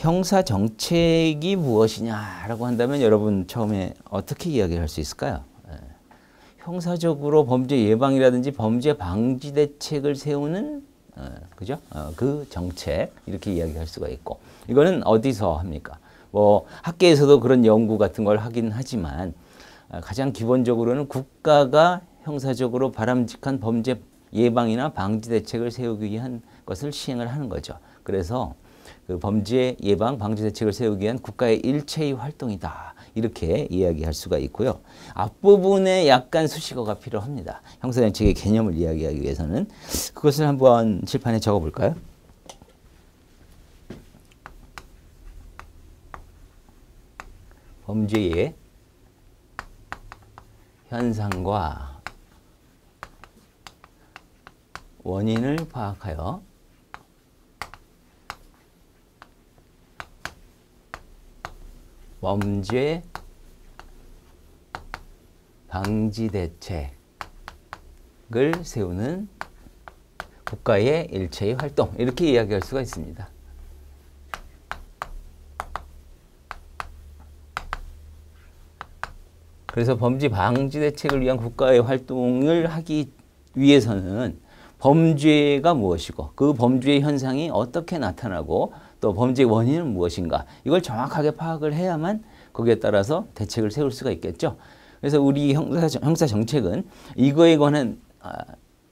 형사 정책이 무엇이냐라고 한다면 여러분 처음에 어떻게 이야기를 할 수 있을까요? 형사적으로 범죄 예방이라든지 범죄 방지 대책을 세우는 그죠? 그 정책 이렇게 이야기할 수가 있고 이거는 어디서 합니까? 뭐 학계에서도 그런 연구 같은 걸 하긴 하지만 가장 기본적으로는 국가가 형사적으로 바람직한 범죄 예방이나 방지 대책을 세우기 위한 것을 시행을 하는 거죠. 그래서 그 범죄 예방 방지 대책을 세우기 위한 국가의 일체의 활동이다. 이렇게 이야기할 수가 있고요. 앞부분에 약간 수식어가 필요합니다. 형사정책의 개념을 이야기하기 위해서는 그것을 한번 칠판에 적어볼까요? 범죄의 현상과 원인을 파악하여 범죄 방지 대책을 세우는 국가의 일체의 활동 이렇게 이야기할 수가 있습니다. 그래서 범죄 방지 대책을 위한 국가의 활동을 하기 위해서는 범죄가 무엇이고 그 범죄의 현상이 어떻게 나타나고 또 범죄의 원인은 무엇인가 이걸 정확하게 파악을 해야만 거기에 따라서 대책을 세울 수가 있겠죠. 그래서 우리 형사 정책은 이거에 관한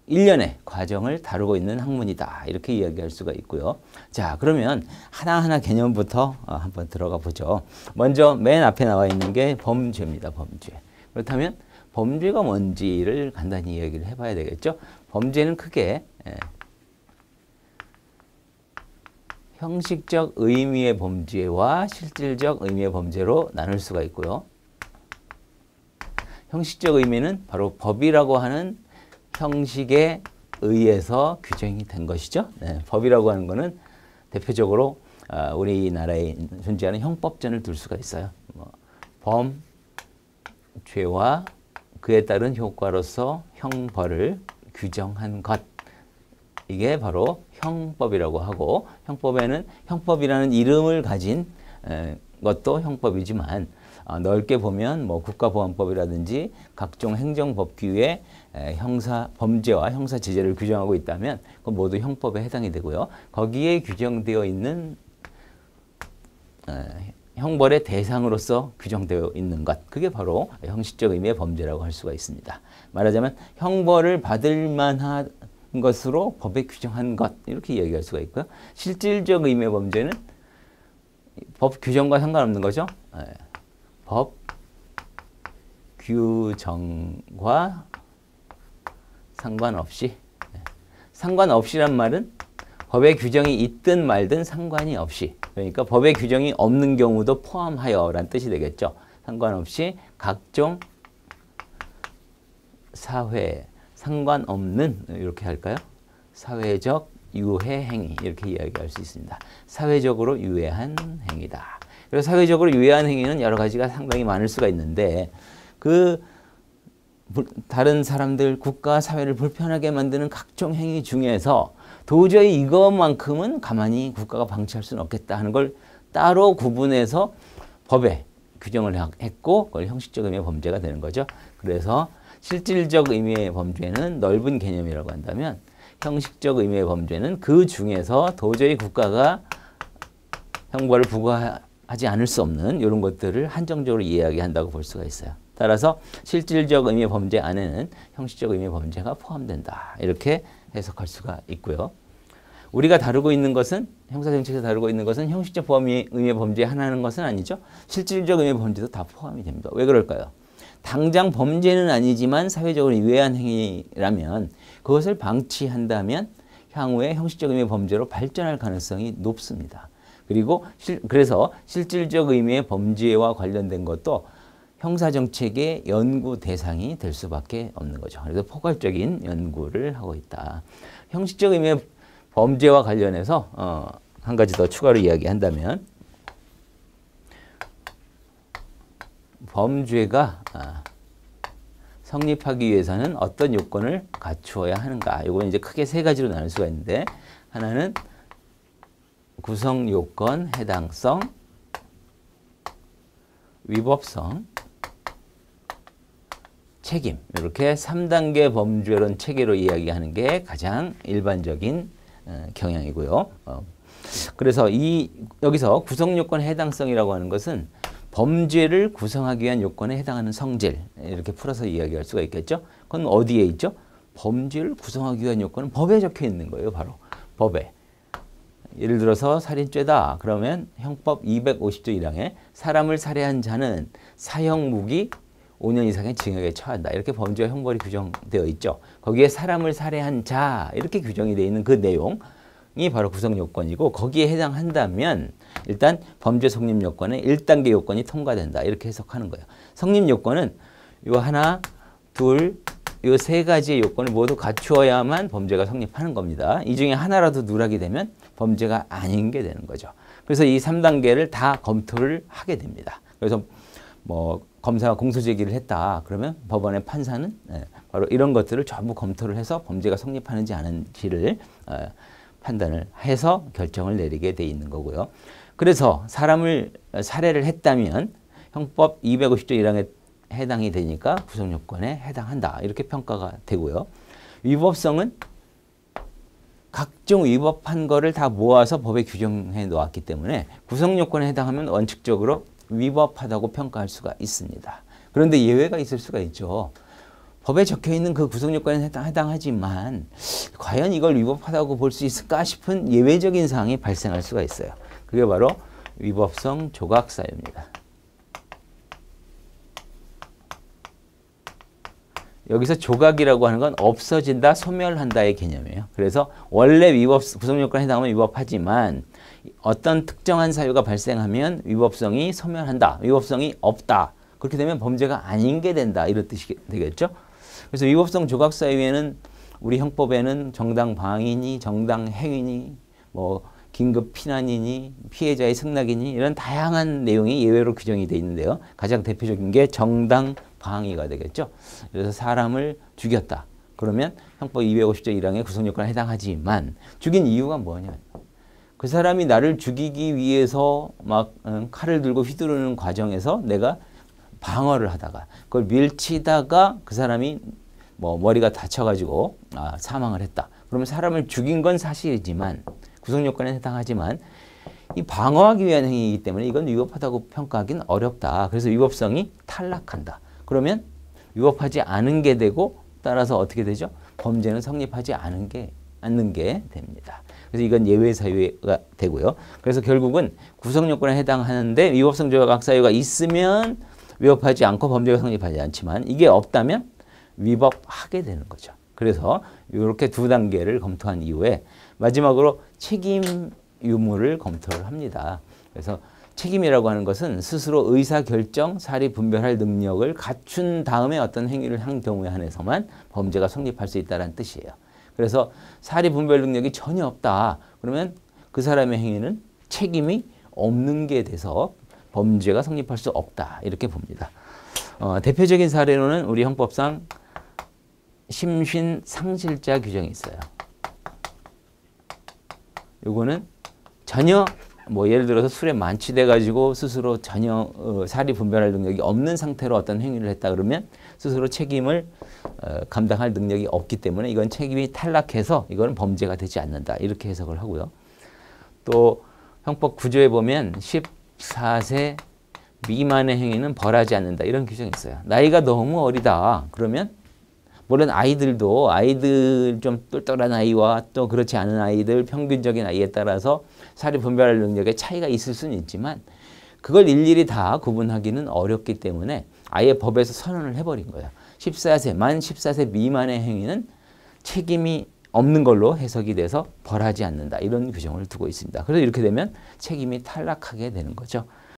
일련의 과정을 다루고 있는 학문이다. 이렇게 이야기할 수가 있고요. 자, 그러면 하나하나 개념부터 한번 들어가 보죠. 먼저 맨 앞에 나와 있는 게 범죄입니다. 범죄. 그렇다면 범죄가 뭔지를 간단히 이야기를 해봐야 되겠죠. 범죄는 크게 형식적 의미의 범죄와 실질적 의미의 범죄로 나눌 수가 있고요. 형식적 의미는 바로 법이라고 하는 형식에 의해서 규정이 된 것이죠. 법이라고 하는 것은 대표적으로 우리나라에 존재하는 형법전을 둘 수가 있어요. 범, 죄와 그에 따른 효과로서 형벌을 규정한 것. 이게 바로 형법이라고 하고 형법에는 형법이라는 이름을 가진 것도 형법이지만 넓게 보면 뭐 국가보안법이라든지 각종 행정법규에 형사 범죄와 형사 제재를 규정하고 있다면 그건 모두 형법에 해당이 되고요. 거기에 규정되어 있는 형벌의 대상으로서 규정되어 있는 것 그게 바로 형식적 의미의 범죄라고 할 수가 있습니다. 말하자면 형벌을 받을 만한 것으로 법에 규정한 것 이렇게 이야기할 수가 있고요. 실질적 의미의 범죄는 법 규정과 상관없는 거죠. 법 규정과 상관없이 상관없이란 말은 법의 규정이 있든 말든 상관이 없이 그러니까 법의 규정이 없는 경우도 포함하여 라는 뜻이 되겠죠. 상관없이 각종 사회 상관없는 이렇게 할까요? 사회적 유해 행위 이렇게 이야기할 수 있습니다. 사회적으로 유해한 행위다. 그래서 사회적으로 유해한 행위는 여러 가지가 상당히 많을 수가 있는데 그 다른 사람들, 국가, 사회를 불편하게 만드는 각종 행위 중에서 도저히 이것만큼은 가만히 국가가 방치할 수는 없겠다 하는 걸 따로 구분해서 법에 규정을 했고 그걸 형식적 의미의 범죄가 되는 거죠. 그래서 실질적 의미의 범죄는 넓은 개념이라고 한다면 형식적 의미의 범죄는 그 중에서 도저히 국가가 형벌을 부과하지 않을 수 없는 이런 것들을 한정적으로 이야기한다고 볼 수가 있어요. 따라서 실질적 의미의 범죄 안에는 형식적 의미의 범죄가 포함된다. 이렇게 해석할 수가 있고요. 우리가 다루고 있는 것은 형사정책에서 다루고 있는 것은 형식적 의미의 범죄에 하나는 것은 아니죠. 실질적 의미의 범죄도 다 포함이 됩니다. 왜 그럴까요? 당장 범죄는 아니지만 사회적으로 유해한 행위라면 그것을 방치한다면 향후에 형식적 의미의 범죄로 발전할 가능성이 높습니다. 그리고 그래서 실질적 의미의 범죄와 관련된 것도 형사정책의 연구 대상이 될 수밖에 없는 거죠. 그래서 포괄적인 연구를 하고 있다. 형식적 의미의 범죄와 관련해서 한 가지 더 추가로 이야기한다면 범죄가 성립하기 위해서는 어떤 요건을 갖추어야 하는가. 이건 이제 크게 세 가지로 나눌 수가 있는데 하나는 구성 요건, 해당성, 위법성, 책임 이렇게 3단계 범죄론 체계로 이야기하는 게 가장 일반적인 경향이고요. 그래서 여기서 구성 요건 해당성이라고 하는 것은 범죄를 구성하기 위한 요건에 해당하는 성질 이렇게 풀어서 이야기할 수가 있겠죠. 그건 어디에 있죠? 범죄를 구성하기 위한 요건은 법에 적혀 있는 거예요. 바로 법에. 예를 들어서 살인죄다. 그러면 형법 250조 1항에 사람을 살해한 자는 사형 무기 5년 이상의 징역에 처한다. 이렇게 범죄와 형벌이 규정되어 있죠. 거기에 사람을 살해한 자 이렇게 규정이 되어 있는 그 내용이 바로 구성 요건이고 거기에 해당한다면 일단 범죄 성립 요건의 1단계 요건이 통과된다. 이렇게 해석하는 거예요. 성립 요건은 요 하나, 둘, 요 세 가지의 요건을 모두 갖추어야만 범죄가 성립하는 겁니다. 이 중에 하나라도 누락이 되면 범죄가 아닌 게 되는 거죠. 그래서 이 3단계를 다 검토를 하게 됩니다. 그래서 뭐 검사가 공소 제기를 했다. 그러면 법원의 판사는 바로 이런 것들을 전부 검토를 해서 범죄가 성립하는지 아닌지를 판단을 해서 결정을 내리게 돼 있는 거고요. 그래서 사람을 살해를 했다면 형법 250조 1항에 해당이 되니까 구성요건에 해당한다. 이렇게 평가가 되고요. 위법성은 각종 위법한 거를 다 모아서 법에 규정해 놓았기 때문에 구성요건에 해당하면 원칙적으로 위법하다고 평가할 수가 있습니다. 그런데 예외가 있을 수가 있죠. 법에 적혀있는 그 구성요건에 해당하지만 과연 이걸 위법하다고 볼 수 있을까 싶은 예외적인 사항이 발생할 수가 있어요. 그게 바로 위법성 조각사유입니다. 여기서 조각이라고 하는 건 없어진다, 소멸한다의 개념이에요. 그래서 원래 구성요건에 해당하면 위법하지만 어떤 특정한 사유가 발생하면 위법성이 소멸한다, 위법성이 없다. 그렇게 되면 범죄가 아닌 게 된다. 이런 뜻이 되겠죠. 그래서 위법성 조각 사유에는 우리 형법에는 정당 방위니, 정당 행위니, 뭐 긴급 피난이니, 피해자의 승낙이니 이런 다양한 내용이 예외로 규정이 되어 있는데요. 가장 대표적인 게 정당 방위가 되겠죠. 그래서 사람을 죽였다. 그러면 형법 250조 1항의 구성요건에 해당하지만 죽인 이유가 뭐냐. 그 사람이 나를 죽이기 위해서 막 칼을 들고 휘두르는 과정에서 내가 방어를 하다가 그걸 밀치다가 그 사람이 뭐 머리가 다쳐가지고 사망을 했다. 그러면 사람을 죽인 건 사실이지만 구성요건에 해당하지만 이 방어하기 위한 행위이기 때문에 이건 위법하다고 평가하기는 어렵다. 그래서 위법성이 탈락한다. 그러면 위법하지 않은 게 되고 따라서 어떻게 되죠? 범죄는 성립하지 않는 게 됩니다. 그래서 이건 예외 사유가 되고요. 그래서 결국은 구성요건에 해당하는데 위법성 조각 사유가 있으면 위법하지 않고 범죄가 성립하지 않지만 이게 없다면 위법하게 되는 거죠. 그래서 이렇게 두 단계를 검토한 이후에 마지막으로 책임 유무를 검토를 합니다. 그래서 책임이라고 하는 것은 스스로 의사결정, 사리 분별할 능력을 갖춘 다음에 어떤 행위를 한 경우에 한해서만 범죄가 성립할 수 있다는 뜻이에요. 그래서 사리 분별 능력이 전혀 없다. 그러면 그 사람의 행위는 책임이 없는 게 돼서 범죄가 성립할 수 없다. 이렇게 봅니다. 대표적인 사례로는 우리 형법상 심신 상실자 규정이 있어요. 요거는 전혀 뭐 예를 들어서 술에 만취돼 가지고 스스로 전혀 사리 분별할 능력이 없는 상태로 어떤 행위를 했다 그러면 스스로 책임을 감당할 능력이 없기 때문에 이건 책임이 탈락해서 이건 범죄가 되지 않는다. 이렇게 해석을 하고요. 또 형법 9조에 보면 14세 미만의 행위는 벌하지 않는다. 이런 규정이 있어요. 나이가 너무 어리다. 그러면 물론 아이들 좀 똘똘한 아이와 또 그렇지 않은 아이들 평균적인 아이에 따라서 사리 분별할 능력에 차이가 있을 수는 있지만 그걸 일일이 다 구분하기는 어렵기 때문에 아예 법에서 선언을 해버린 거예요. 만 14세 미만의 행위는 책임이 없는 걸로 해석이 돼서 벌하지 않는다. 이런 규정을 두고 있습니다. 그래서 이렇게 되면 책임이 탈락하게 되는 거죠.